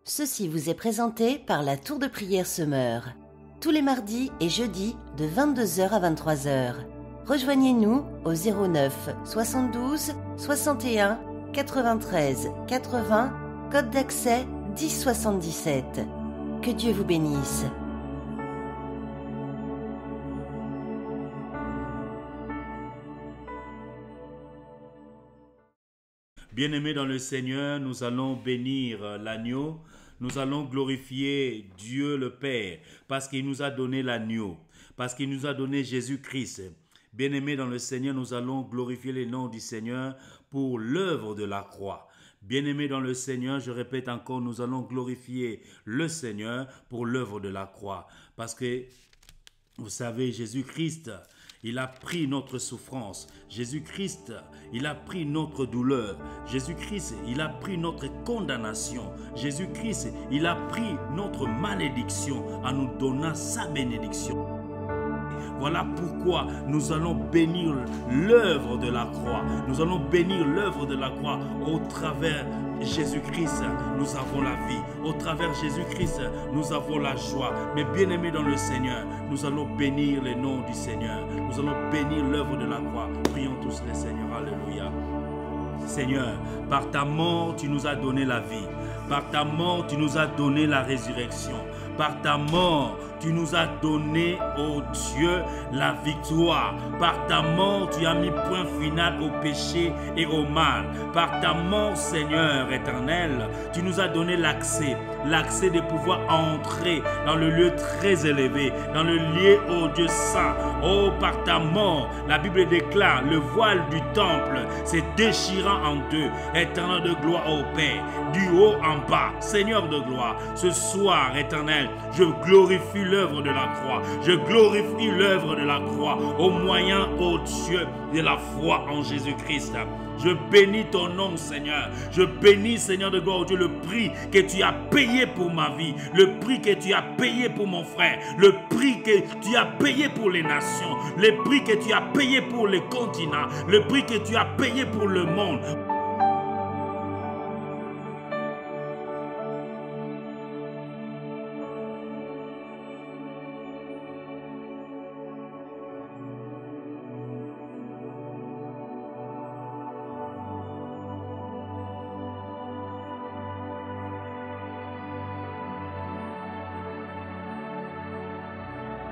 Ceci vous est présenté par la Tour de Prière Semeur. Tous les mardis et jeudis de 22 h à 23 h. Rejoignez-nous au 09 72 61 93 80, code d'accès 1077. Que Dieu vous bénisse. Bien-aimés dans le Seigneur, nous allons bénir l'agneau, nous allons glorifier Dieu le Père, parce qu'il nous a donné l'agneau, parce qu'il nous a donné Jésus-Christ. Bien-aimés dans le Seigneur, nous allons glorifier le nom du Seigneur pour l'œuvre de la croix. Bien-aimés dans le Seigneur, je répète encore, nous allons glorifier le Seigneur pour l'œuvre de la croix, parce que, vous savez, Jésus-Christ, il a pris notre souffrance. Jésus-Christ, il a pris notre douleur. Jésus-Christ, il a pris notre condamnation. Jésus-Christ, il a pris notre malédiction en nous donnant sa bénédiction. Voilà pourquoi nous allons bénir l'œuvre de la croix. Nous allons bénir l'œuvre de la croix au travers Jésus-Christ, nous avons la vie. Au travers Jésus-Christ, nous avons la joie. Mais bien-aimés dans le Seigneur, nous allons bénir le nom du Seigneur. Nous allons bénir l'œuvre de la croix. Prions tous le Seigneur. Alléluia. Seigneur, par ta mort, tu nous as donné la vie. Par ta mort, tu nous as donné la résurrection. Par ta mort, tu nous as donné, oh Dieu, la victoire. Par ta mort, tu as mis point final au péché et au mal. Par ta mort, Seigneur éternel, tu nous as donné l'accès de pouvoir entrer dans le lieu très élevé, dans le lieu, oh Dieu saint. Oh, par ta mort, la Bible déclare, le voile du temple s'est déchirant en deux, éternel de gloire au Père, du haut en bas. Seigneur de gloire, ce soir, éternel, je glorifie l'œuvre de la croix. Je glorifie l'œuvre de la croix au moyen, ô Dieu, de la foi en Jésus-Christ. Je bénis ton nom, Seigneur. Je bénis, Seigneur de gloire, Dieu, le prix que tu as payé pour ma vie, le prix que tu as payé pour mon frère, le prix que tu as payé pour les nations, le prix que tu as payé pour les continents, le prix que tu as payé pour le monde.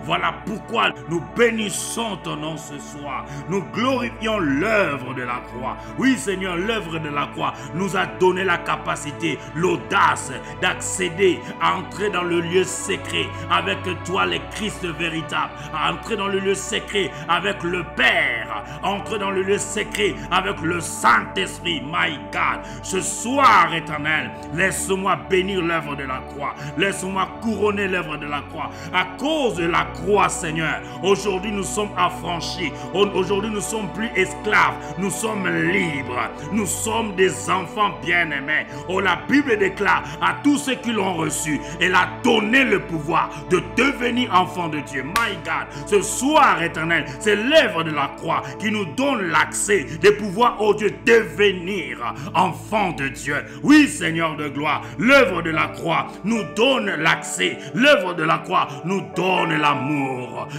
Voilà pourquoi nous bénissons ton nom ce soir. Nous glorifions l'œuvre de la croix. Oui, Seigneur, l'œuvre de la croix nous a donné la capacité, l'audace d'accéder à entrer dans le lieu secret avec toi, le Christ véritable. À entrer dans le lieu secret avec le Père. Entrer dans le lieu secret avec le Saint-Esprit. My God, ce soir, éternel, laisse-moi bénir l'œuvre de la croix. Laisse-moi couronner l'œuvre de la croix. À cause de la croix, Seigneur, aujourd'hui nous sommes affranchis. Aujourd'hui nous sommes plus esclaves. Nous sommes libres. Nous sommes des enfants bien-aimés. Oh, la Bible déclare à tous ceux qui l'ont reçu, elle a donné le pouvoir de devenir enfants de Dieu. My God, ce soir, éternel, c'est l'œuvre de la croix qui nous donne l'accès de pouvoir, oh Dieu, devenir enfants de Dieu. Oui, Seigneur de gloire, l'œuvre de la croix nous donne l'accès. L'œuvre de la croix nous donne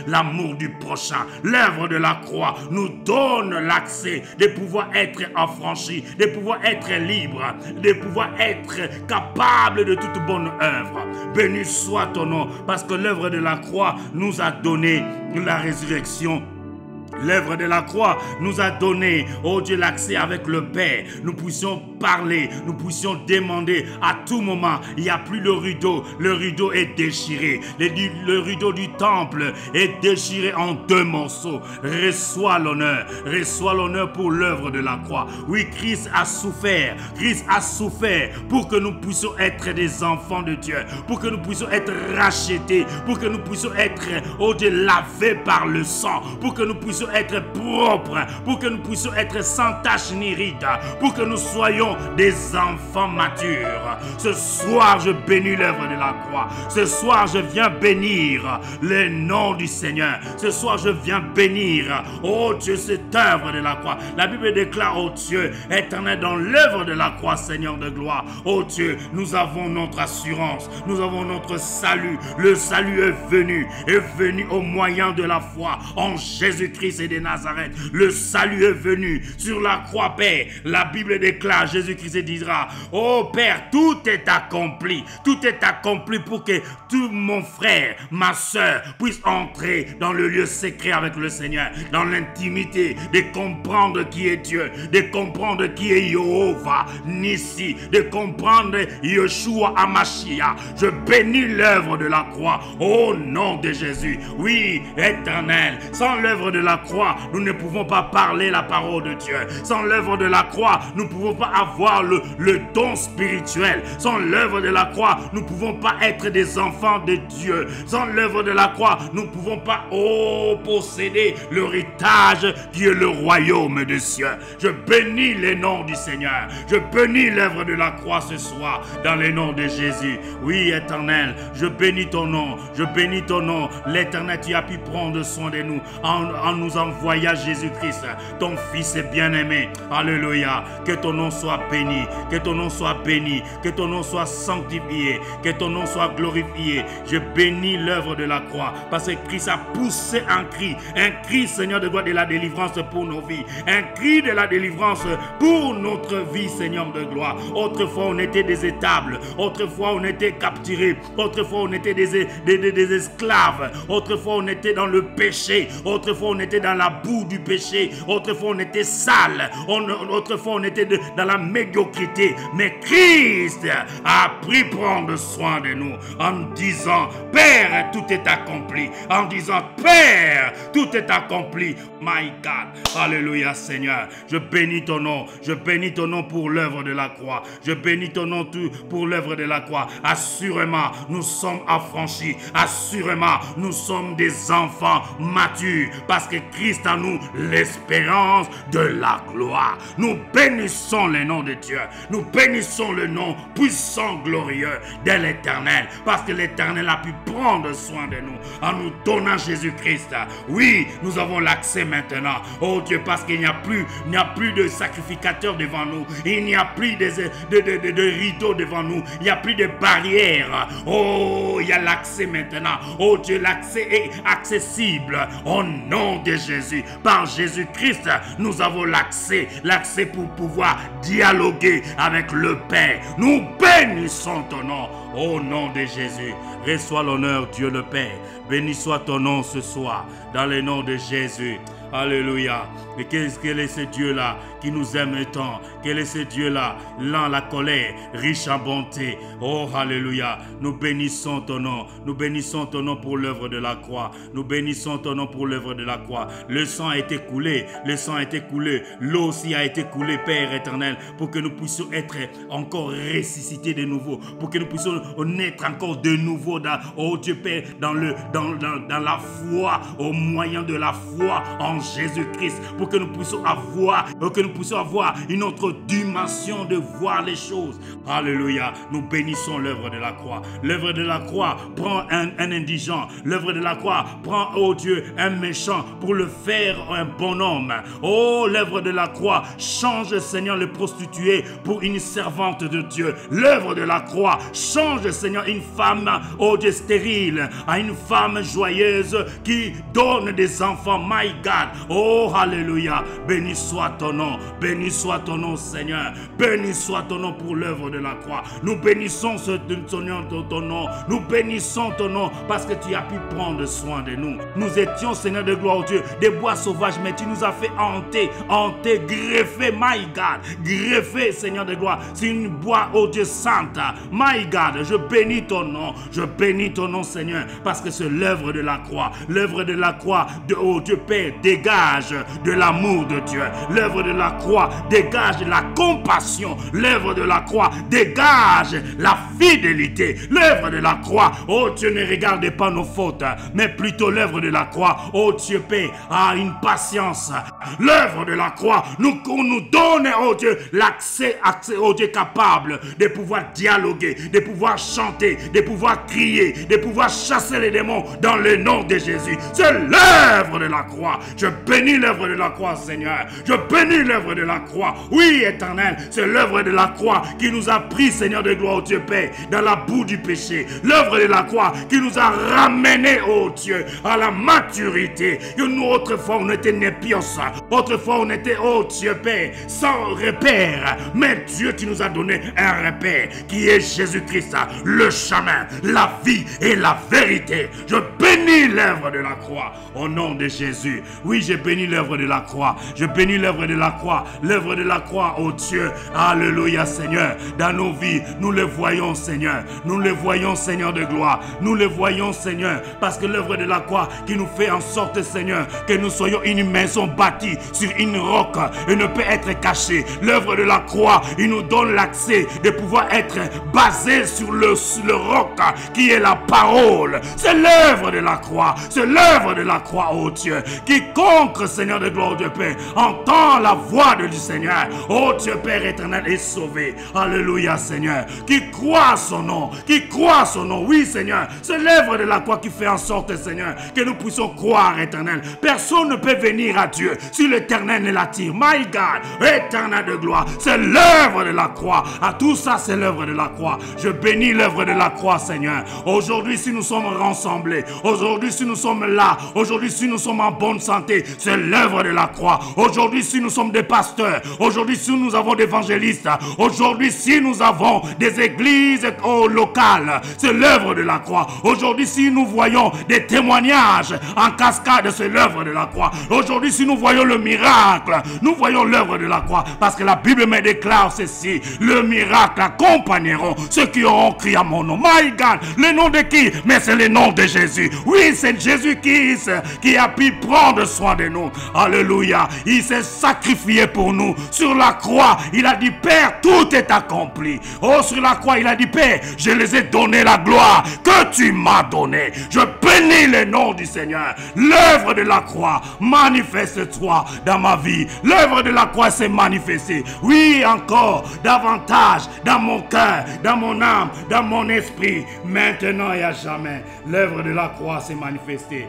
l'amour du prochain. L'œuvre de la croix nous donne l'accès de pouvoir être affranchi, de pouvoir être libre, de pouvoir être capable de toute bonne œuvre. Béni soit ton nom, parce que l'œuvre de la croix nous a donné la résurrection. L'œuvre de la croix nous a donné, oh Dieu, l'accès avec le Père. Nous puissions parler, nous puissions demander à tout moment. Il n'y a plus le rideau est déchiré. Le rideau du temple est déchiré en deux morceaux. Reçois l'honneur pour l'œuvre de la croix. Oui, Christ a souffert pour que nous puissions être des enfants de Dieu, pour que nous puissions être rachetés, pour que nous puissions être, oh Dieu, lavés par le sang, pour que nous puissions être propres, pour que nous puissions être sans tache ni ride, pour que nous soyons, sont des enfants matures. Ce soir, je bénis l'œuvre de la croix. Ce soir, je viens bénir le nom du Seigneur. Ce soir, je viens bénir, oh Dieu, cette œuvre de la croix. La Bible déclare, oh Dieu, éternel, dans l'œuvre de la croix, Seigneur de gloire. Oh Dieu, nous avons notre assurance, nous avons notre salut. Le salut est venu au moyen de la foi en Jésus-Christ et de Nazareth. Le salut est venu sur la croix, Père. La Bible déclare, Jésus-Christ dira, oh Père, tout est accompli. Tout est accompli pour que tout mon frère, ma soeur, puisse entrer dans le lieu secret avec le Seigneur, dans l'intimité, de comprendre qui est Dieu, de comprendre qui est Jéhovah Nissi, de comprendre Yeshua Amashia. Je bénis l'œuvre de la croix au nom de Jésus. Oui, éternel, sans l'œuvre de la croix, nous ne pouvons pas parler la parole de Dieu. Sans l'œuvre de la croix, nous ne pouvons pas avoir le don spirituel. Sans l'œuvre de la croix, nous ne pouvons pas être des enfants de Dieu. Sans l'œuvre de la croix, nous ne pouvons pas posséder l'héritage qui est le royaume des cieux. Je bénis le nom du Seigneur. Je bénis l'œuvre de la croix ce soir dans le nom de Jésus. Oui, éternel, je bénis ton nom. Je bénis ton nom. L'éternel, tu as pu prendre soin de nous en nous envoyant Jésus-Christ, ton Fils bien-aimé. Alléluia. Que ton nom soit béni. Que ton nom soit béni. Que ton nom soit sanctifié. Que ton nom soit glorifié. Je bénis l'œuvre de la croix parce que Christ a poussé un cri, Seigneur de gloire, de la délivrance pour nos vies. Un cri de la délivrance pour notre vie, Seigneur de gloire. Autrefois, on était des étables. Autrefois, on était capturés. Autrefois, on était des esclaves. Autrefois, on était dans le péché. Autrefois, on était dans la boue du péché. Autrefois, on était sale. Autrefois, on était dans la médiocrité. Mais Christ a pris prendre soin de nous en disant, Père, tout est accompli. En disant, Père, tout est accompli. My God. Alléluia, Seigneur. Je bénis ton nom. Je bénis ton nom pour l'œuvre de la croix. Je bénis ton nom pour l'œuvre de la croix. Assurément, nous sommes affranchis. Assurément, nous sommes des enfants matures parce que Christ a nous l'espérance de la gloire. Nous bénissons le nom de Dieu. Nous bénissons le nom puissant, glorieux de l'Éternel parce que l'Éternel a pu prendre soin de nous en nous donnant Jésus-Christ. Oui, nous avons l'accès maintenant. Oh Dieu, parce qu'il n'y a plus de sacrificateurs devant nous. Il n'y a plus de rideaux devant nous. Il n'y a plus de barrières. Oh, il y a l'accès maintenant. Oh Dieu, l'accès est accessible au nom de Jésus. Par Jésus-Christ, nous avons l'accès pour pouvoir dialoguer avec le Père. Nous bénissons ton nom. Au nom de Jésus, reçois l'honneur, Dieu le Père. Béni soit ton nom ce soir, dans le nom de Jésus. Alléluia. Et quel est ce Dieu-là qui nous aime tant? Quel est ce Dieu-là, lent à la colère, riche en bonté? Oh, alléluia. Nous bénissons ton nom. Nous bénissons ton nom pour l'œuvre de la croix. Nous bénissons ton nom pour l'œuvre de la croix. Le sang a été coulé. Le sang a été coulé. L'eau aussi a été coulée, Père éternel, pour que nous puissions être encore ressuscités de nouveau. Pour que nous puissions naître encore de nouveau dans, oh Dieu Père, dans la foi, au moyen de la foi en Jésus-Christ, pour que nous puissions avoir une autre dimension de voir les choses. Alléluia. Nous bénissons l'œuvre de la croix. L'œuvre de la croix prend un indigent. L'œuvre de la croix prend, oh Dieu, un méchant pour le faire un bon homme. Oh, l'œuvre de la croix change, Seigneur, le prostitué pour une servante de Dieu. L'œuvre de la croix change, Seigneur, une femme, oh Dieu, stérile à une femme joyeuse qui donne des enfants. My God. Oh, alléluia. Béni soit ton nom. Béni soit ton nom, Seigneur. Béni soit ton nom pour l'œuvre de la croix. Nous bénissons ton nom. Nous bénissons ton nom parce que tu as pu prendre soin de nous. Nous étions, Seigneur de gloire, Dieu, des bois sauvages, mais tu nous as fait hanter, greffer, my God. Greffer, Seigneur de gloire, c'est une bois, oh Dieu, sainte. My God, je bénis ton nom. Je bénis ton nom, Seigneur, parce que c'est l'œuvre de la croix. L'œuvre de la croix, oh Dieu Père, dégage de l'amour de Dieu. L'œuvre de la croix dégage la compassion. L'œuvre de la croix dégage la fidélité. L'œuvre de la croix, oh Dieu, ne regarde pas nos fautes, mais plutôt l'œuvre de la croix, oh Dieu Père, a une patience, L'œuvre de la croix nous donne, oh Dieu, l'accès, oh Dieu, capable de pouvoir dialoguer, de pouvoir chanter, de pouvoir crier, de pouvoir chasser les démons dans le nom de Jésus. C'est l'œuvre de la croix. Je bénis l'œuvre de la croix, Seigneur. Je bénis l'œuvre de la croix. Oui, Éternel, c'est l'œuvre de la croix qui nous a pris, Seigneur de gloire, oh Dieu Père, dans la boue du péché. L'œuvre de la croix qui nous a ramenés, oh Dieu, à la maturité. Que nous, autrefois, on était nés pioches. Autrefois, on était, oh Dieu Père, sans repère. Mais Dieu, tu nous as donné un repère qui est Jésus-Christ, le chemin, la vie et la vérité. Je bénis l'œuvre de la croix au nom de Jésus. Oui, je bénis l'œuvre de la croix. Je bénis l'œuvre de la croix. L'œuvre de la croix, oh Dieu. Alléluia, Seigneur. Dans nos vies, nous le voyons, Seigneur. Nous le voyons, Seigneur de gloire. Nous le voyons, Seigneur. Parce que l'œuvre de la croix qui nous fait en sorte, Seigneur, que nous soyons une maison bâtie sur une roc et ne peut être caché. L'œuvre de la croix, il nous donne l'accès de pouvoir être basé sur le roc qui est la parole. C'est l'œuvre de la croix. C'est l'œuvre de la croix, oh Dieu. Quiconque, Seigneur de gloire, Dieu Père, entend la voix du Seigneur, oh Dieu Père éternel, est sauvé. Alléluia, Seigneur. Qui croit son nom, qui croit son nom. Oui, Seigneur, c'est l'œuvre de la croix qui fait en sorte, Seigneur, que nous puissions croire, éternel. Personne ne peut venir à Dieu si l'Éternel ne l'attire. My God, éternel de gloire, c'est l'œuvre de la croix. À tout ça, c'est l'œuvre de la croix. Je bénis l'œuvre de la croix, Seigneur. Aujourd'hui, si nous sommes rassemblés, aujourd'hui, si nous sommes là, aujourd'hui, si nous sommes en bonne santé, c'est l'œuvre de la croix. Aujourd'hui, si nous sommes des pasteurs, aujourd'hui, si nous avons des évangélistes, aujourd'hui, si nous avons des églises locales, c'est l'œuvre de la croix. Aujourd'hui, si nous voyons des témoignages en cascade, c'est l'œuvre de la croix. Aujourd'hui, si nous voyons le miracle, nous voyons l'œuvre de la croix, parce que la Bible me déclare ceci: le miracle accompagneront ceux qui auront crié à mon nom. My God, le nom de qui? Mais c'est le nom de Jésus. Oui, c'est Jésus-Christ qui a pu prendre soin de nous. Alléluia. Il s'est sacrifié pour nous. Sur la croix, il a dit: Père, tout est accompli. Oh, sur la croix, il a dit: Père, je les ai donné la gloire que tu m'as donnée. Je bénis le nom du Seigneur. L'œuvre de la croix, manifeste-toi dans ma vie. L'œuvre de la croix s'est manifestée. Oui, encore davantage dans mon cœur, dans mon âme, dans mon esprit, maintenant et à jamais. L'œuvre de la croix s'est manifestée.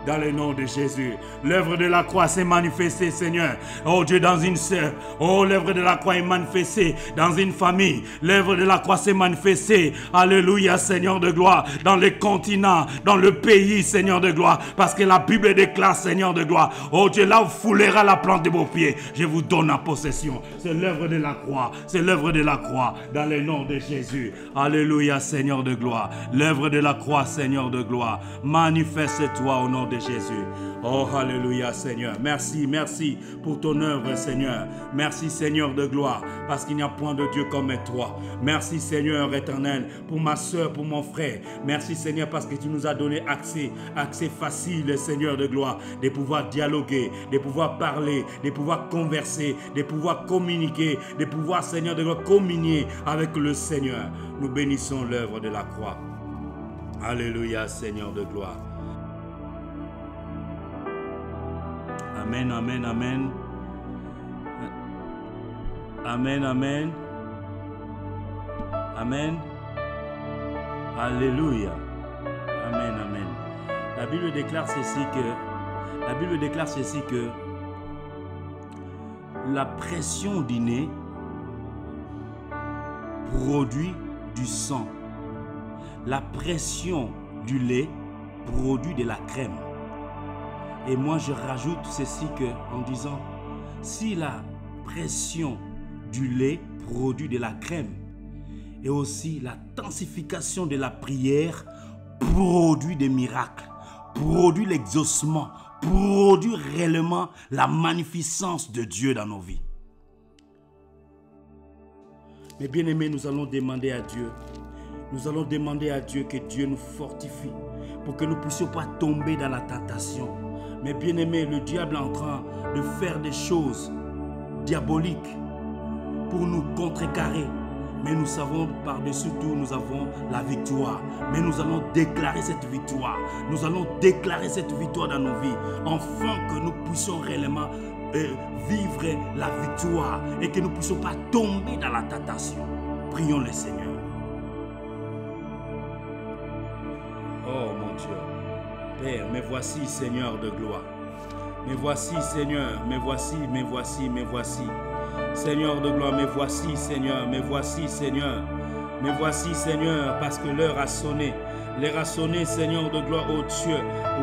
Dans le nom de Jésus, l'œuvre de la croix s'est manifestée, Seigneur. Oh Dieu, dans une sœur. Oh, l'œuvre de la croix est manifestée dans une famille. L'œuvre de la croix s'est manifestée. Alléluia, Seigneur de gloire. Dans les continents, dans le pays, Seigneur de gloire. Parce que la Bible déclare, Seigneur de gloire: oh Dieu, là où foulera la plante de vos pieds, je vous donne en possession. C'est l'œuvre de la croix. C'est l'œuvre de la croix. Dans le nom de Jésus. Alléluia, Seigneur de gloire. L'œuvre de la croix, Seigneur de gloire. Manifeste-toi au nom de Jésus. Oh, alléluia, Seigneur. Merci, merci pour ton œuvre, Seigneur. Merci, Seigneur de gloire, parce qu'il n'y a point de Dieu comme toi. Merci, Seigneur éternel, pour ma soeur, pour mon frère. Merci, Seigneur, parce que tu nous as donné accès facile, Seigneur de gloire, de pouvoir dialoguer, de pouvoir parler, de pouvoir converser, de pouvoir communiquer, de pouvoir, Seigneur de gloire, communier avec le Seigneur. Nous bénissons l'œuvre de la croix. Alléluia, Seigneur de gloire. Amen, amen, amen. Amen, amen. Amen. Alléluia. Amen, amen. La Bible déclare ceci que la pression du nez produit du sang. La pression du lait produit de la crème. Et moi, je rajoute ceci en disant: si la pression du lait produit de la crème, et aussi la densification de la prière produit des miracles, produit l'exaucement, produit réellement la magnificence de Dieu dans nos vies. Mais bien aimés, nous allons demander à Dieu. Nous allons demander à Dieu que Dieu nous fortifie pour que nous ne puissions pas tomber dans la tentation. Mais bien aimé, le diable est en train de faire des choses diaboliques pour nous contrecarrer. Mais nous savons par-dessus tout, nous avons la victoire. Mais nous allons déclarer cette victoire. Nous allons déclarer cette victoire dans nos vies, afin que nous puissions réellement vivre la victoire et que nous ne puissions pas tomber dans la tentation. Prions le Seigneur. Oh mon Dieu, Père, me voici Seigneur de gloire. Me voici Seigneur, me voici, me voici, me voici. Seigneur de gloire, me voici Seigneur, me voici Seigneur. Me voici Seigneur, parce que l'heure a sonné. L'heure a sonné Seigneur de gloire, oh Dieu,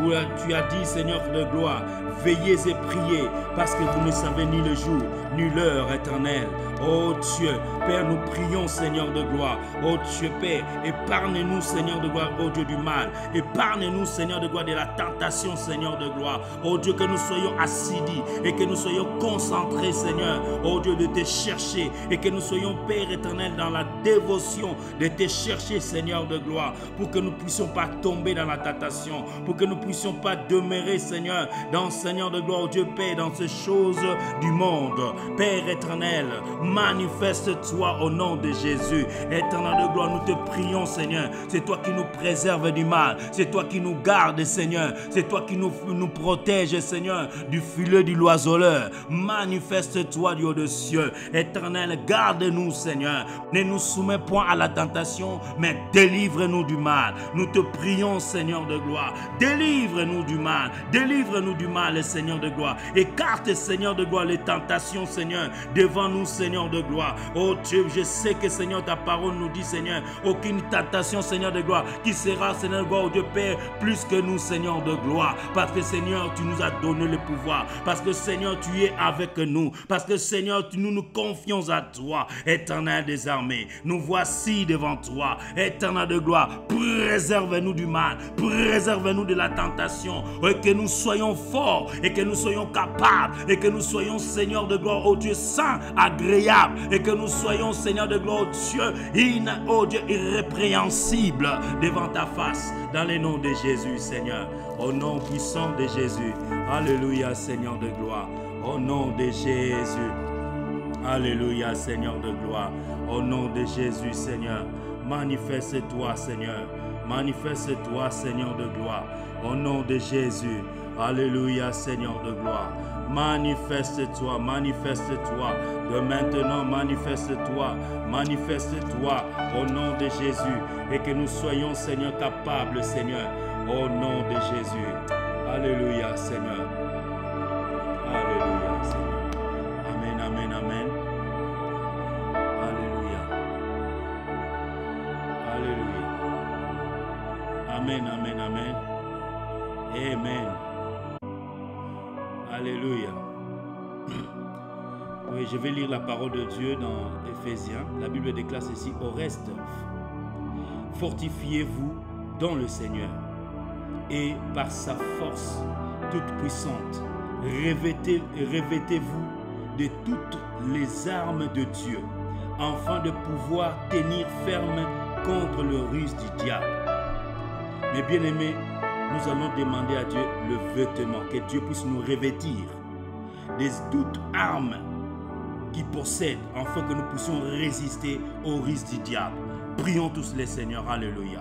où tu as dit Seigneur de gloire, veillez et priez, parce que vous ne savez ni le jour, ni l'heure éternelle. Oh Dieu, Père, nous prions Seigneur de gloire. Oh Dieu Père, épargne-nous Seigneur de gloire, oh Dieu du mal. Épargne-nous Seigneur de gloire de la tentation Seigneur de gloire. Oh Dieu, que nous soyons assidus et que nous soyons concentrés Seigneur. Oh Dieu, de te chercher et que nous soyons Père éternel dans la dévotion de te chercher Seigneur de gloire, pour que nous ne puissions pas tomber dans la tentation, pour que nous ne puissions pas demeurer Seigneur dans Seigneur de gloire, oh Dieu Père, dans ces choses du monde. Père éternel, manifeste-toi au nom de Jésus. Éternel de gloire, nous te prions Seigneur. C'est toi qui nous préserves du mal. C'est toi qui nous gardes Seigneur. C'est toi qui nous protèges Seigneur du filet du l'oiseleur. Manifeste-toi du haut des cieux. Éternel, garde-nous Seigneur. Ne nous soumets point à la tentation, mais délivre-nous du mal. Nous te prions Seigneur de gloire. Délivre-nous du mal. Délivre-nous du mal Seigneur de gloire. Écarte Seigneur de gloire les tentations Seigneur devant nous Seigneur de gloire. Oh Dieu, je sais que Seigneur ta parole nous dit Seigneur, aucune tentation Seigneur de gloire qui sera Seigneur de gloire, oh Dieu Père, plus que nous Seigneur de gloire, parce que Seigneur tu nous as donné le pouvoir, parce que Seigneur tu es avec nous, parce que Seigneur nous nous confions à toi, éternel des armées. Nous voici devant toi, éternel de gloire. Préserve-nous du mal, préserve-nous de la tentation, et que nous soyons forts et que nous soyons capables et que nous soyons Seigneur de gloire, oh Dieu saint, agréable, et que nous soyons Seigneur de gloire, oh Dieu irrépréhensible devant ta face, dans le nom de Jésus Seigneur, au nom puissant de Jésus. Alléluia Seigneur de gloire, au nom de Jésus. Alléluia Seigneur de gloire, au nom de Jésus Seigneur. Manifeste-toi Seigneur, manifeste-toi Seigneur de gloire, au nom de Jésus. Alléluia Seigneur de gloire. Manifeste-toi, manifeste-toi. De maintenant, manifeste-toi, manifeste-toi au nom de Jésus. Et que nous soyons, Seigneur, capables, Seigneur, au nom de Jésus. Alléluia, Seigneur. Alléluia, Seigneur. Amen, amen, amen. Alléluia. Alléluia. Amen, amen, amen. Amen. Alléluia. Oui, je vais lire la parole de Dieu dans Éphésiens. La Bible déclare ceci: au reste, fortifiez-vous dans le Seigneur et par sa force toute puissante, revêtez-vous de toutes les armes de Dieu, afin de pouvoir tenir ferme contre le ruse du diable. Mes bien-aimés, nous allons demander à Dieu le vêtement, que Dieu puisse nous revêtir de toutes armes qui possède, afin que nous puissions résister au risque du diable. Prions tous les Seigneurs. Alléluia.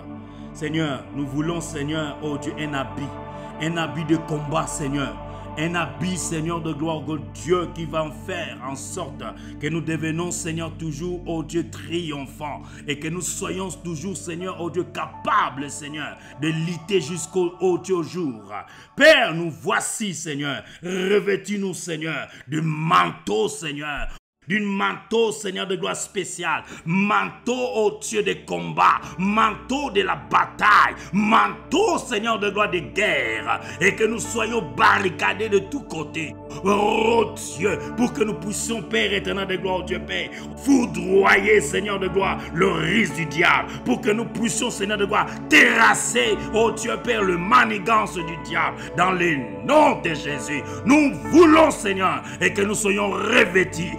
Seigneur, nous voulons, Seigneur, oh Dieu, un habit de combat, Seigneur. Un habit, Seigneur de gloire, oh Dieu, qui va faire en sorte que nous devenons, Seigneur, toujours, oh Dieu, triomphants. Et que nous soyons toujours, Seigneur, oh Dieu, capables, Seigneur, de lutter jusqu'au Dieu jour. Père, nous voici, Seigneur. Revêtis-nous, Seigneur, du manteau, Seigneur. D'une manteau, Seigneur, de gloire spéciale. Manteau, oh Dieu, de combat. Manteau de la bataille. Manteau, Seigneur, de gloire de guerre. Et que nous soyons barricadés de tous côtés. Oh Dieu, pour que nous puissions, Père éternel de gloire, Dieu Père, foudroyer, Seigneur de gloire, le risque du diable. Pour que nous puissions, Seigneur de gloire, terrasser, oh Dieu Père, le manigance du diable. Dans le nom de Jésus, nous voulons, Seigneur, et que nous soyons revêtis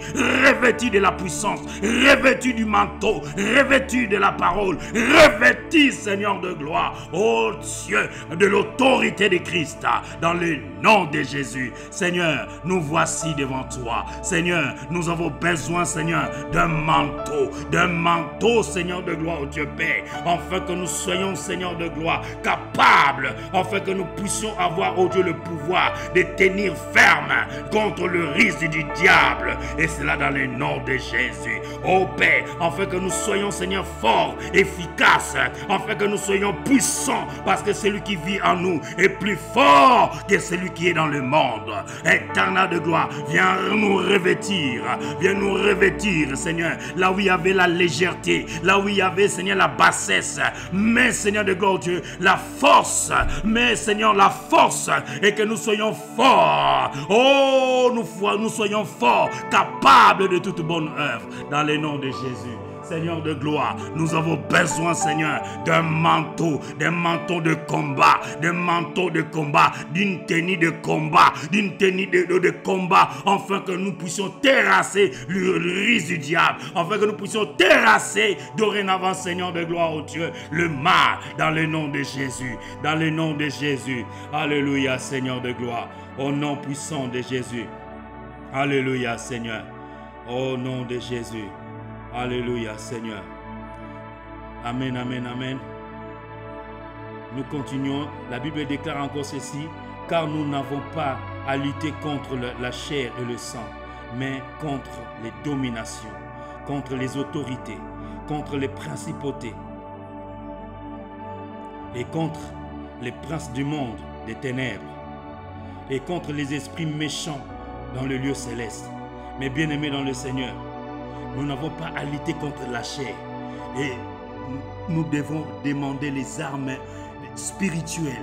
de la puissance, revêtus du manteau, revêtus de la parole, revêtis, Seigneur de gloire, oh Dieu, de l'autorité de Christ, dans le nom de Jésus. Seigneur, nous voici devant toi. Seigneur, nous avons besoin, Seigneur, d'un manteau, Seigneur de gloire, oh Dieu Père, afin que nous soyons, Seigneur de gloire, capables, afin que nous puissions avoir, oh Dieu, le pouvoir de tenir ferme contre le risque du diable. Et cela dans le nom de Jésus. Oh Père, afin que nous soyons, Seigneur, forts, efficaces, afin que nous soyons puissants, parce que celui qui vit en nous est plus fort que celui qui est dans le monde. Éternel de gloire, viens nous revêtir, Seigneur, là où il y avait la légèreté, là où il y avait, Seigneur, la bassesse, mais Seigneur de gloire, Dieu, la force, mais Seigneur, la force, et que nous soyons forts. Oh, nous soyons forts, capables de toute bonne œuvre, dans le nom de Jésus. Seigneur de gloire, nous avons besoin, Seigneur, d'un manteau de combat, d'une tenue de combat, afin que nous puissions terrasser le risque du diable, afin que nous puissions terrasser dorénavant, Seigneur de gloire, oh Dieu, le mal, dans le nom de Jésus, Alléluia, Seigneur de gloire, au nom puissant de Jésus. Alléluia, Seigneur, au nom de Jésus. Alléluia, Seigneur. Amen, amen, amen. Nous continuons. La Bible déclare encore ceci: car nous n'avons pas à lutter contre la chair et le sang, mais contre les dominations, contre les autorités, contre les principautés et contre les princes du monde des ténèbres et contre les esprits méchants dans le lieu céleste. Mais bien-aimés dans le Seigneur, nous n'avons pas à lutter contre la chair, et nous devons demander les armes spirituelles,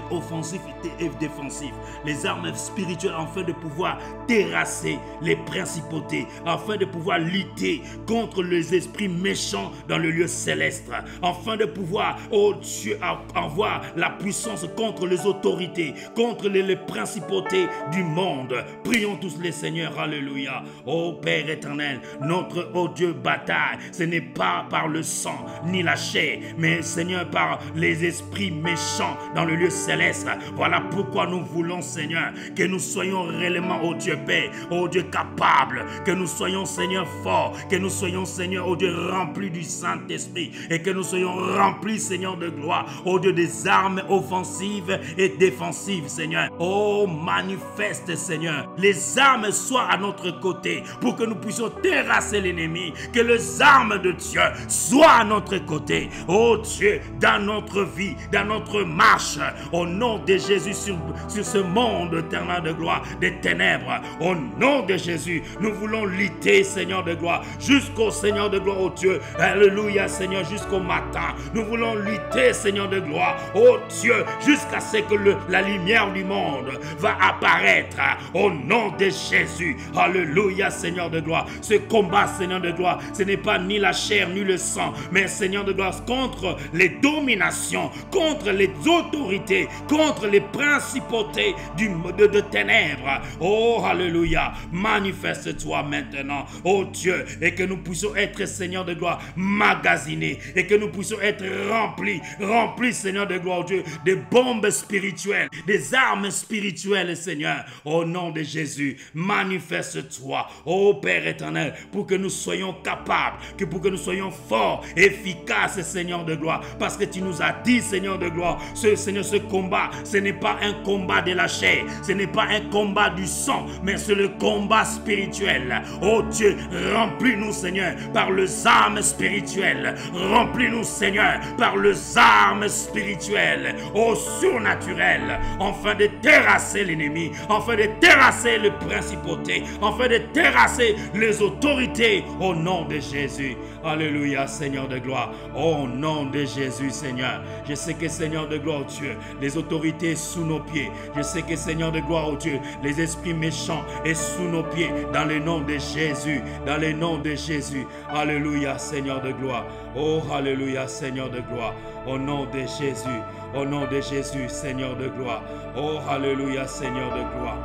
offensives et défensives, les armes spirituelles, afin de pouvoir terrasser les principautés, afin de pouvoir lutter contre les esprits méchants dans le lieu céleste, afin de pouvoir, oh Dieu, avoir la puissance contre les autorités, contre les principautés du monde. Prions tous les seigneurs, alléluia. Oh Père éternel, notre, oh Dieu, bataille, ce n'est pas par le sang ni la chair, mais Seigneur, par les esprits méchants dans le lieu céleste. Voilà pourquoi nous voulons, Seigneur, que nous soyons réellement, oh Dieu Père, oh Dieu, capables, que nous soyons, Seigneur, forts, que nous soyons, Seigneur, oh Dieu, remplis du Saint-Esprit, et que nous soyons remplis, Seigneur, de gloire, oh Dieu, des armes offensives et défensives, Seigneur. Oh, manifeste, Seigneur, les armes soient à notre côté pour que nous puissions terrasser l'ennemi, que les armes de Dieu soient à notre côté, oh Dieu, dans notre vie, dans notre marche, au nom de Jésus, sur ce monde éternel de gloire, des ténèbres. Au nom de Jésus, nous voulons lutter, Seigneur de gloire, jusqu'au Seigneur de gloire, oh Dieu, alléluia, Seigneur, jusqu'au matin. Nous voulons lutter, Seigneur de gloire, oh Dieu, jusqu'à ce que la lumière du monde va apparaître. Au nom de Jésus, alléluia, Seigneur de gloire. Ce combat, Seigneur de gloire, ce n'est pas ni la chair ni le sang, mais Seigneur de gloire, contre les dominations, contre les autorités, contre les principautés de ténèbres. Oh, alléluia, manifeste-toi maintenant, oh Dieu, et que nous puissions être, Seigneur de gloire, magasinés, et que nous puissions être remplis, Seigneur de gloire, oh Dieu, des bombes spirituelles, des armes spirituelles, Seigneur. Au nom de Jésus, manifeste-toi, oh Père éternel, pour que nous soyons capables, pour que nous soyons forts, efficaces, Seigneur de gloire, parce que tu nous as dit, Seigneur de gloire, Seigneur, ce combat, ce n'est pas un combat de la chair, ce n'est pas un combat du sang, mais c'est le combat spirituel. Oh Dieu, remplis-nous, Seigneur, par les armes spirituelles. Remplis-nous, Seigneur, par les armes spirituelles, oh surnaturelles, afin de terrasser l'ennemi, afin de terrasser les principautés, afin de terrasser les autorités, au nom de Jésus. Alléluia, Seigneur de gloire, au nom de Jésus, Seigneur. Je sais que, Seigneur de gloire, Dieu, les autorités sous nos pieds. Je sais que, Seigneur de gloire, oh Dieu, les esprits méchants est sous nos pieds, dans le nom de Jésus, dans le nom de Jésus. Alléluia, Seigneur de gloire. Oh, alléluia, Seigneur de gloire. Au nom de Jésus, au nom de Jésus, Seigneur de gloire. Oh, alléluia, Seigneur de gloire.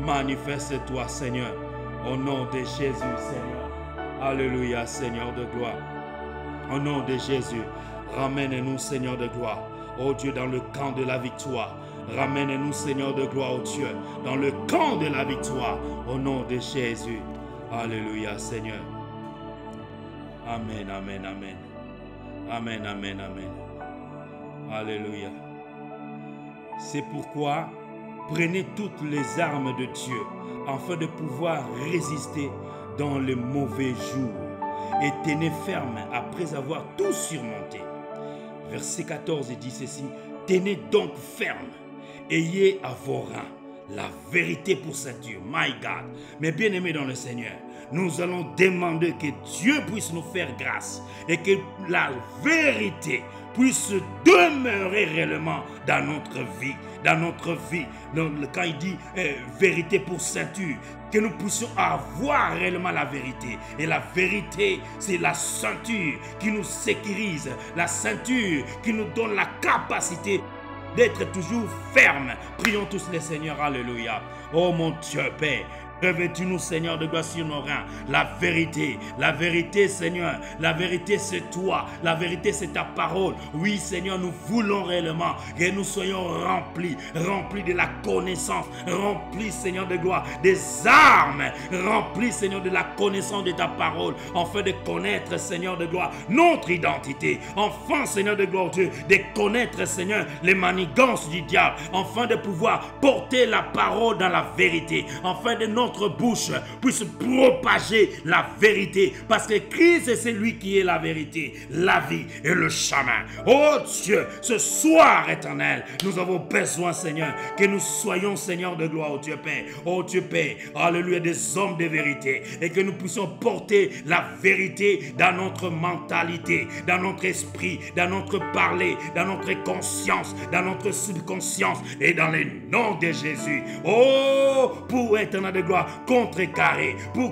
Manifeste-toi, Seigneur, au nom de Jésus, Seigneur. Alléluia, Seigneur de gloire. Au nom de Jésus, ramène-nous, Seigneur de gloire, oh Dieu, dans le camp de la victoire. Ramène-nous, Seigneur de gloire, oh Dieu, dans le camp de la victoire, au nom de Jésus. Alléluia, Seigneur. Amen, amen, amen. Amen, amen, amen. Alléluia. C'est pourquoi, prenez toutes les armes de Dieu, afin de pouvoir résister dans les mauvais jours, et tenez ferme après avoir tout surmonté. Verset 14 dit ceci: tenez donc ferme, ayez à vos reins la vérité pour ceinture. My God, mes bien-aimés dans le Seigneur, nous allons demander que Dieu puisse nous faire grâce et que la vérité puisse demeurer réellement dans notre vie. Dans notre vie, quand il dit vérité pour ceinture, que nous puissions avoir réellement la vérité. Et la vérité, c'est la ceinture qui nous sécurise, la ceinture qui nous donne la capacité d'être toujours ferme. Prions tous les seigneurs, alléluia. Oh mon Dieu Père, revêtis-nous, Seigneur, de gloire sur nos reins. La vérité, Seigneur, la vérité, c'est toi. La vérité, c'est ta parole. Oui, Seigneur, nous voulons réellement que nous soyons remplis de la connaissance, remplis, Seigneur, de gloire, des armes, remplis, Seigneur, de la connaissance de ta parole, afin de connaître, Seigneur, de gloire, notre identité. Enfin, Seigneur, de gloire, Dieu, de connaître, Seigneur, les manigances du diable, afin de pouvoir porter la parole dans la vérité, afin de notre bouche puisse propager la vérité, parce que Christ c'est lui qui est la vérité, la vie et le chemin. Oh Dieu, ce soir éternel, nous avons besoin, Seigneur, que nous soyons, Seigneur de gloire, oh Dieu Père, alléluia, des hommes de vérité, et que nous puissions porter la vérité dans notre mentalité, dans notre esprit, dans notre parler, dans notre conscience, dans notre subconscience, et dans les noms de Jésus. Oh, pour éternel de gloire, pour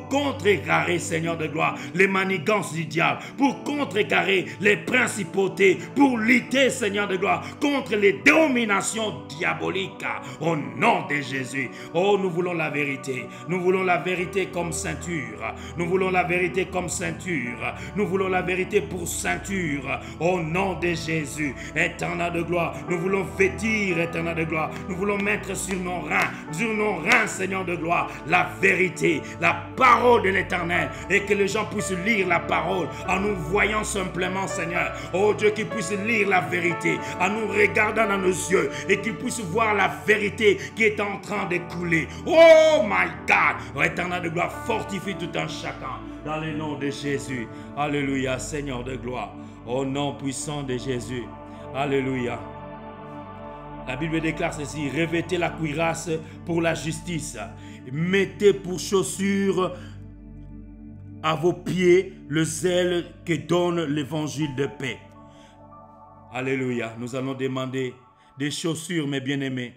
contrecarrer, Seigneur de gloire, les manigances du diable, pour contrecarrer les principautés, pour lutter, Seigneur de gloire, contre les dominations diaboliques, au nom de Jésus. Oh, nous voulons la vérité. Nous voulons la vérité comme ceinture. Nous voulons la vérité comme ceinture. Nous voulons la vérité pour ceinture, au nom de Jésus. Éternel de gloire, nous voulons vêtir, éternel de gloire. Nous voulons mettre sur nos reins, Seigneur de gloire, la vérité, la parole de l'Éternel, et que les gens puissent lire la parole en nous voyant simplement, Seigneur. Oh Dieu, qu'ils puissent lire la vérité en nous regardant dans nos yeux, et qu'ils puissent voir la vérité qui est en train de couler. Oh my God, oh, Éternel de gloire, fortifie tout un chacun dans le nom de Jésus. Alléluia, Seigneur de gloire, au nom puissant de Jésus. Alléluia. La Bible déclare ceci: revêtez la cuirasse pour la justice, mettez pour chaussure à vos pieds le zèle que donne l'évangile de paix. Alléluia. Nous allons demander des chaussures, mes bien-aimés.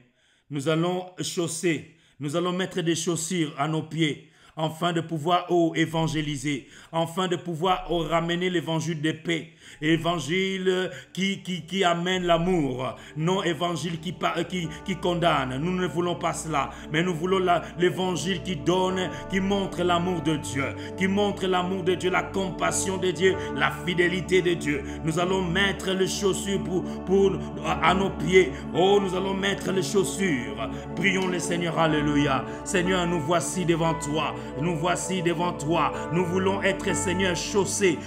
Nous allons chausser, nous allons mettre des chaussures à nos pieds, afin de pouvoir évangéliser, afin de pouvoir ramener l'évangile de paix, évangile qui amène l'amour, non évangile qui condamne. Nous ne voulons pas cela, mais nous voulons l'évangile qui donne, qui montre l'amour de Dieu, qui montre l'amour de Dieu, la compassion de Dieu, la fidélité de Dieu. Nous allons mettre les chaussures à nos pieds. Oh, nous allons mettre les chaussures. Prions le Seigneur, alléluia. Seigneur, nous voici devant toi. Nous voici devant toi. Nous voulons être, Seigneur, chaussés,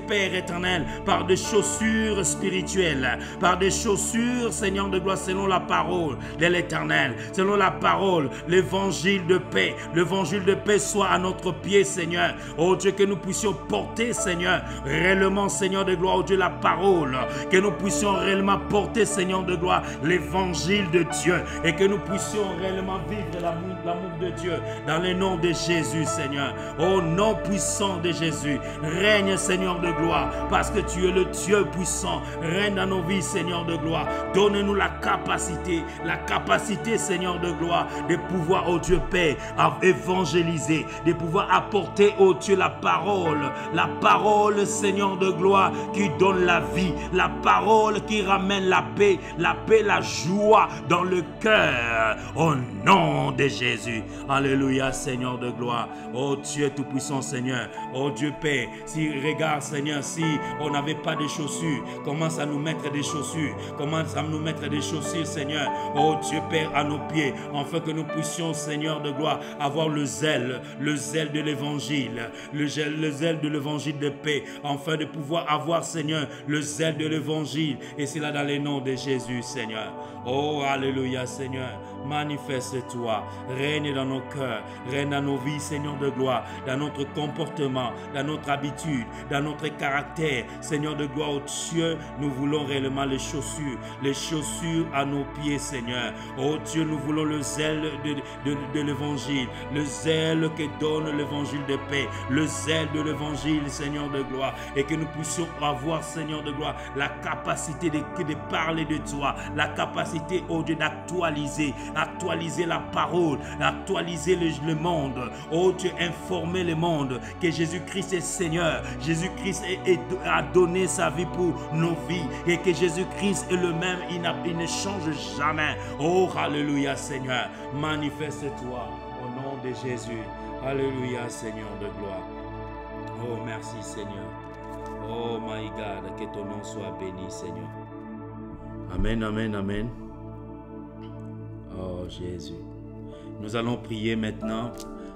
Père éternel, par des chaussures spirituelles, par des chaussures, Seigneur de gloire, selon la parole de l'Éternel, selon la parole, l'évangile de paix. L'évangile de paix soit à notre pied, Seigneur. Oh Dieu, que nous puissions porter, Seigneur, réellement, Seigneur de gloire, oh Dieu, la parole, que nous puissions réellement porter, Seigneur de gloire, l'évangile de Dieu, et que nous puissions réellement vivre l'amour de Dieu dans le nom de Jésus, Seigneur. Au nom puissant de Jésus, règne, Seigneur de gloire, parce que tu es le Dieu puissant. Règne dans nos vies, Seigneur de gloire. Donne-nous la capacité, Seigneur de gloire, de pouvoir, oh Dieu Père, évangéliser, de pouvoir apporter, oh Dieu, la parole, Seigneur de gloire, qui donne la vie, la parole qui ramène la paix, la joie dans le cœur, au nom de Jésus. Alléluia, Seigneur de gloire. Oh Dieu Tout-Puissant, Seigneur. Oh Dieu Père, si regarde, Seigneur, si on n'avait pas de chaussures, commence à nous mettre des chaussures. Commence à nous mettre des chaussures, Seigneur. Oh Dieu Père, à nos pieds, afin que nous puissions, Seigneur de gloire, avoir le zèle de l'évangile, le zèle de l'évangile de paix, afin de pouvoir avoir, Seigneur, le zèle de l'évangile. Et c'est là dans les noms de Jésus, Seigneur. Oh, alléluia, Seigneur. Manifeste-toi, règne dans nos cœurs, règne dans nos vies, Seigneur de gloire, dans notre comportement, dans notre habitude, dans notre caractère. Seigneur de gloire, oh Dieu, nous voulons réellement les chaussures à nos pieds, Seigneur. Oh Dieu, nous voulons le zèle de l'évangile, le zèle que donne l'évangile de paix, le zèle de l'évangile, Seigneur de gloire, et que nous puissions avoir, Seigneur de gloire, la capacité de parler de toi, la capacité, oh Dieu, d'actualiser la parole, actualiser le monde. Oh Dieu, informer le monde que Jésus-Christ est Seigneur. Jésus-Christ a donné sa vie pour nos vies et que Jésus-Christ est le même, il ne change jamais. Oh, alléluia, Seigneur. Manifeste-toi au nom de Jésus. Alléluia, Seigneur de gloire. Oh, merci, Seigneur. Oh, my God, que ton nom soit béni, Seigneur. Amen, amen, amen. Oh Jésus, nous allons prier maintenant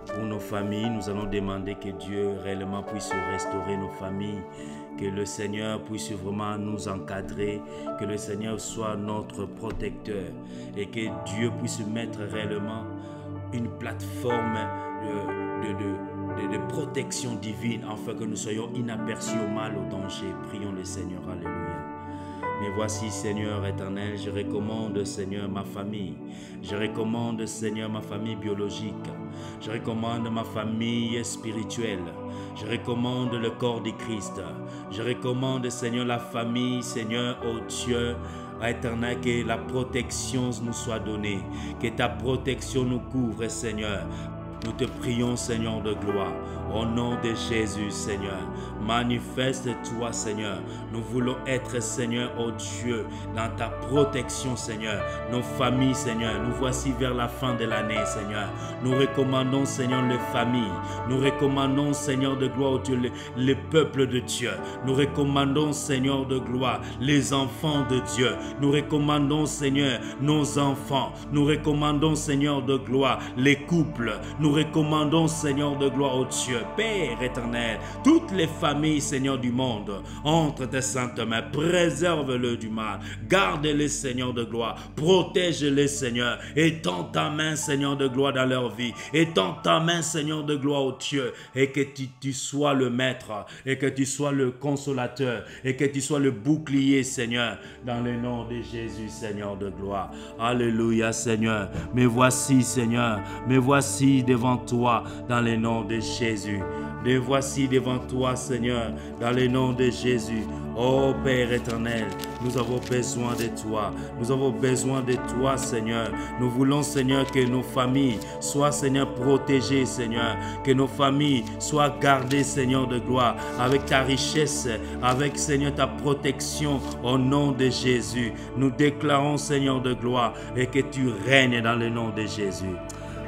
pour nos familles. Nous allons demander que Dieu réellement puisse restaurer nos familles, que le Seigneur puisse vraiment nous encadrer, que le Seigneur soit notre protecteur et que Dieu puisse mettre réellement une plateforme de protection divine afin que nous soyons inaperçus au mal, au danger. Prions le Seigneur, alléluia. Mais voici, Seigneur éternel, je recommande, Seigneur, ma famille. Je recommande, Seigneur, ma famille biologique. Je recommande ma famille spirituelle. Je recommande le corps du Christ. Je recommande, Seigneur, la famille, Seigneur, oh Dieu, éternel, que la protection nous soit donnée. Que ta protection nous couvre, Seigneur. Nous te prions, Seigneur de gloire, au nom de Jésus, Seigneur. Manifeste-toi, Seigneur. Nous voulons être, Seigneur, oh Dieu, dans ta protection, Seigneur. Nos familles, Seigneur, nous voici vers la fin de l'année, Seigneur. Nous recommandons, Seigneur, les familles. Nous recommandons, Seigneur de gloire, oh Dieu, les peuples de Dieu. Nous recommandons, Seigneur de gloire, les enfants de Dieu. Nous recommandons, Seigneur, nos enfants. Nous recommandons, Seigneur de gloire, les couples. Nous recommandons, Seigneur de gloire, au Dieu, Père éternel, toutes les familles, Seigneur du monde, entre tes saintes mains, préserve-le du mal, garde-les, Seigneur de gloire, protège-les, Seigneur, étends ta main, Seigneur de gloire, dans leur vie, étends ta main, Seigneur de gloire, au Dieu, et que tu sois le maître, et que tu sois le consolateur, et que tu sois le bouclier, Seigneur, dans le nom de Jésus, Seigneur de gloire. Alléluia, Seigneur. Mais voici, Seigneur, mais voici devant toi, dans le nom de Jésus. Me voici devant toi, Seigneur, dans le nom de Jésus. Oh Père éternel, nous avons besoin de toi. Nous avons besoin de toi, Seigneur. Nous voulons, Seigneur, que nos familles soient, Seigneur, protégées, Seigneur. Que nos familles soient gardées, Seigneur de gloire, avec ta richesse, avec, Seigneur, ta protection, au nom de Jésus. Nous déclarons, Seigneur de gloire, et que tu règnes dans le nom de Jésus.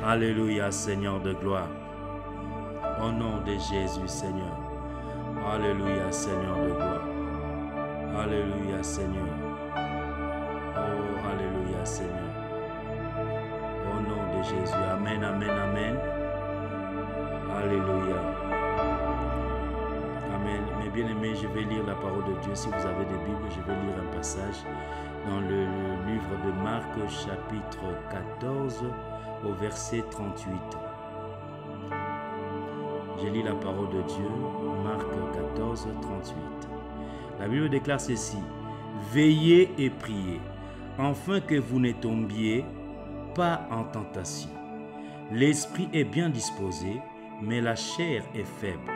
Alléluia, Seigneur de gloire. Au nom de Jésus, Seigneur. Alléluia, Seigneur de gloire. Alléluia, Seigneur. Oh, alléluia, Seigneur. Au nom de Jésus. Amen, amen, amen. Alléluia. Amen. Mes bien-aimés, je vais lire la parole de Dieu. Si vous avez des Bibles, je vais lire un passage dans le livre de Marc, chapitre 14, au verset 38. Je lis la parole de Dieu, Marc 14, 38. La Bible déclare ceci: veillez et priez, afin que vous ne tombiez pas en tentation. L'esprit est bien disposé, mais la chair est faible.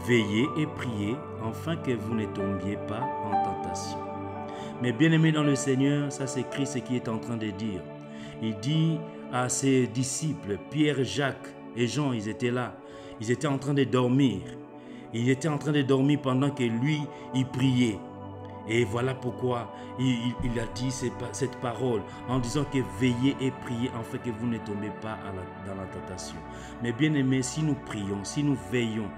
Veillez et priez, afin que vous ne tombiez pas en tentation. Mais bien-aimés dans le Seigneur, ça c'est Christ qui est en train de dire. Il dit à ses disciples, Pierre, Jacques et Jean, ils étaient là. Ils étaient en train de dormir. Ils étaient en train de dormir pendant que lui, il priait. Et voilà pourquoi il a dit cette parole en disant que veillez et priez afin que vous ne tombez pas dans la tentation. Mais bien aimés, si nous prions, si nous veillons,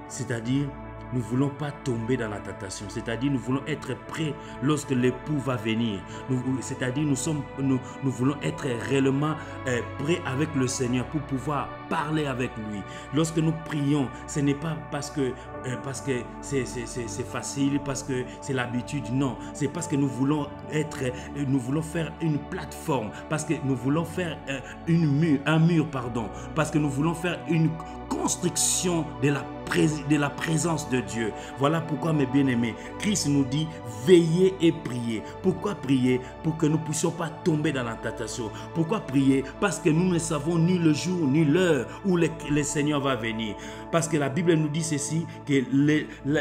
c'est-à-dire nous ne voulons pas tomber dans la tentation, c'est-à-dire nous voulons être prêts lorsque l'époux va venir. C'est-à-dire nous voulons être réellement prêts avec le Seigneur pour pouvoir parler avec lui. Lorsque nous prions, ce n'est pas parce que c'est facile, parce que c'est l'habitude, non. C'est parce que nous voulons faire une plateforme, parce que nous voulons faire un mur, parce que nous voulons faire une construction de la présence de Dieu. Voilà pourquoi, mes bien-aimés, Christ nous dit veillez et priez. Pourquoi prier? Pour que nous ne puissions pas tomber dans la tentation. Pourquoi prier? Parce que nous ne savons ni le jour ni l'heure où le Seigneur va venir. Parce que la Bible nous dit ceci, que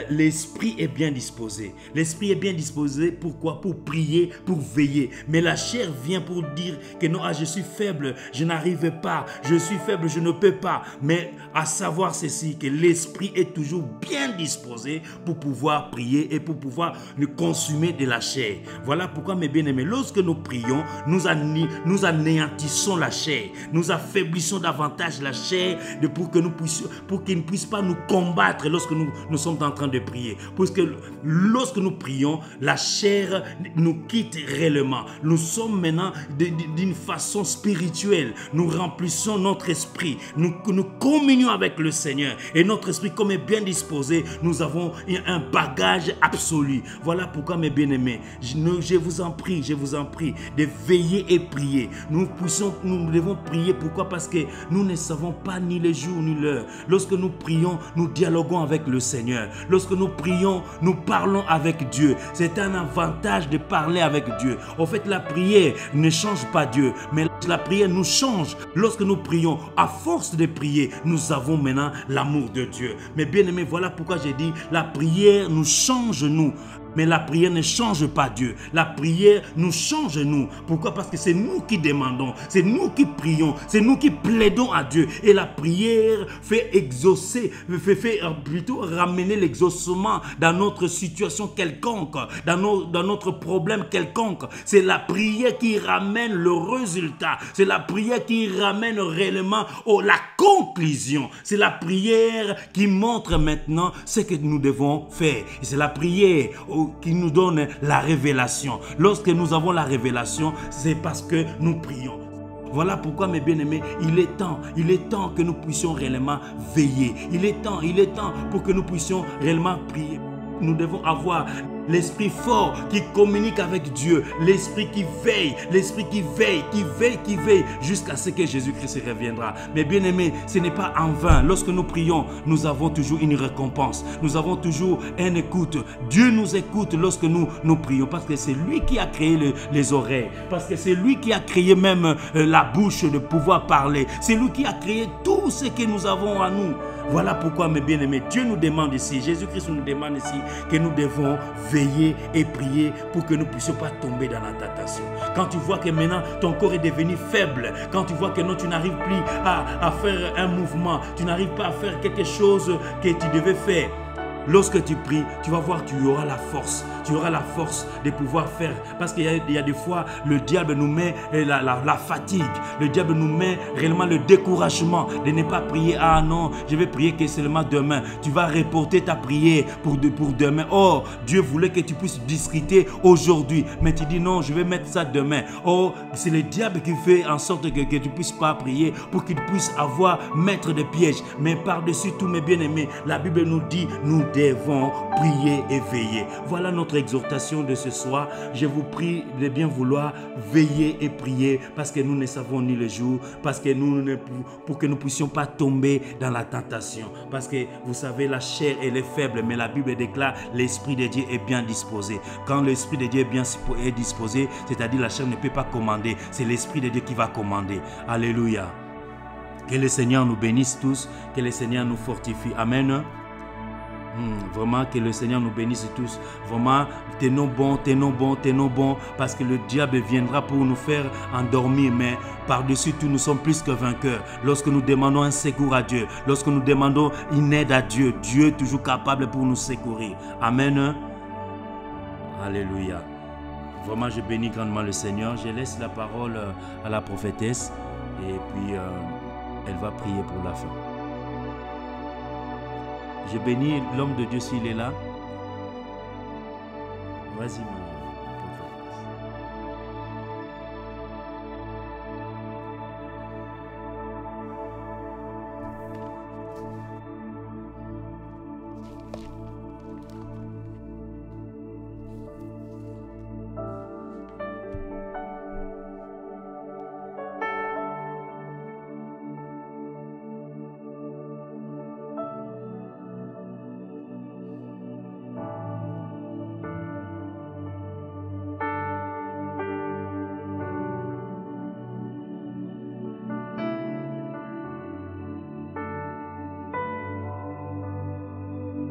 l'esprit est bien disposé. L'esprit est bien disposé, pourquoi? Pour prier, pour veiller. Mais la chair vient pour dire que non, je suis faible, je n'arrive pas, je suis faible, je ne peux pas. Mais à savoir ceci, que l'esprit est toujours bien disposé pour pouvoir prier et pour pouvoir nous consumer de la chair. Voilà pourquoi, mes bien-aimés, lorsque nous prions, nous anéantissons la chair, nous affaiblissons davantage la chair pour qu'il ne puisse pas nous combattre lorsque nous sommes en train de prier. Parce que lorsque nous prions, la chair nous quitte réellement. Nous sommes maintenant d'une façon spirituelle. Nous remplissons notre esprit. Nous communions avec le Seigneur. Et notre esprit, comme est bien disposé, nous avons un bagage absolu. Voilà pourquoi, mes bien-aimés, je vous en prie de veiller et prier. Nous devons prier. Pourquoi? Parce que nous ne savons pas ni le jour ni l'heure. Lorsque nous prions, nous dialoguons avec le Seigneur. Lorsque nous prions, nous parlons avec Dieu. C'est un avantage de parler avec Dieu. En fait, la prière ne change pas Dieu, mais la prière nous change. Lorsque nous prions, à force de prier, nous avons maintenant l'amour de Dieu. Mais bien aimé, voilà pourquoi j'ai dit, la prière nous change nous. Mais la prière ne change pas Dieu. La prière nous change nous. Pourquoi? Parce que c'est nous qui demandons, c'est nous qui prions, c'est nous qui plaidons à Dieu. Et la prière fait exaucer, fait plutôt ramener l'exaucement dans notre situation quelconque, dans notre problème quelconque. C'est la prière qui ramène le résultat. C'est la prière qui ramène réellement la conclusion. C'est la prière qui montre maintenant ce que nous devons faire. Et c'est la prière qui nous donne la révélation. Lorsque nous avons la révélation, c'est parce que nous prions. Voilà pourquoi, mes bien-aimés, il est temps que nous puissions réellement veiller. Il est temps pour que nous puissions réellement prier. Nous devons avoir l'esprit fort qui communique avec Dieu, l'esprit qui veille, jusqu'à ce que Jésus-Christ reviendra. Mais bien aimé, ce n'est pas en vain. Lorsque nous prions, nous avons toujours une récompense. Nous avons toujours une écoute. Dieu nous écoute lorsque nous prions, parce que c'est lui qui a créé les oreilles, parce que c'est lui qui a créé même la bouche de pouvoir parler. C'est lui qui a créé tout ce que nous avons à nous. Voilà pourquoi, mes bien-aimés, Dieu nous demande ici, Jésus-Christ nous demande ici que nous devons veiller et prier pour que nous ne puissions pas tomber dans la tentation. Quand tu vois que maintenant ton corps est devenu faible, quand tu vois que non, tu n'arrives plus à faire un mouvement, tu n'arrives pas à faire quelque chose que tu devais faire, lorsque tu pries, tu vas voir, tu auras la force. Tu auras la force de pouvoir faire. Parce qu'il y a des fois, le diable nous met la fatigue. Le diable nous met réellement le découragement de ne pas prier. Ah non, je vais prier que seulement demain. Tu vas reporter ta prière pour demain. Oh, Dieu voulait que tu puisses discuter aujourd'hui. Mais tu dis non, je vais mettre ça demain. Oh, c'est le diable qui fait en sorte que tu ne puisses pas prier pour qu'il puisse mettre des pièges. Mais par-dessus tout, mes bien-aimés, la Bible nous dit, nous devons prier et veiller. Voilà notre exhortation de ce soir. Je vous prie de bien vouloir veiller et prier, parce que nous ne savons ni le jour, parce que pour que nous ne puissions pas tomber dans la tentation. Parce que vous savez, la chair elle est faible, mais la Bible déclare l'Esprit de Dieu est bien disposé. Quand l'Esprit de Dieu est disposé, c'est-à-dire la chair ne peut pas commander, c'est l'Esprit de Dieu qui va commander. Alléluia. Que le Seigneur nous bénisse tous, que le Seigneur nous fortifie. Amen. Vraiment, que le Seigneur nous bénisse tous. Vraiment, tenons bon, parce que le diable viendra pour nous faire endormir, mais par-dessus tout, nous sommes plus que vainqueurs. Lorsque nous demandons un secours à Dieu, lorsque nous demandons une aide à Dieu, Dieu est toujours capable pour nous secourir. Amen. Alléluia. Vraiment, je bénis grandement le Seigneur. Je laisse la parole à la prophétesse et puis elle va prier pour la fin. Je bénis l'homme de Dieu s'il est là. Vas-y, maman.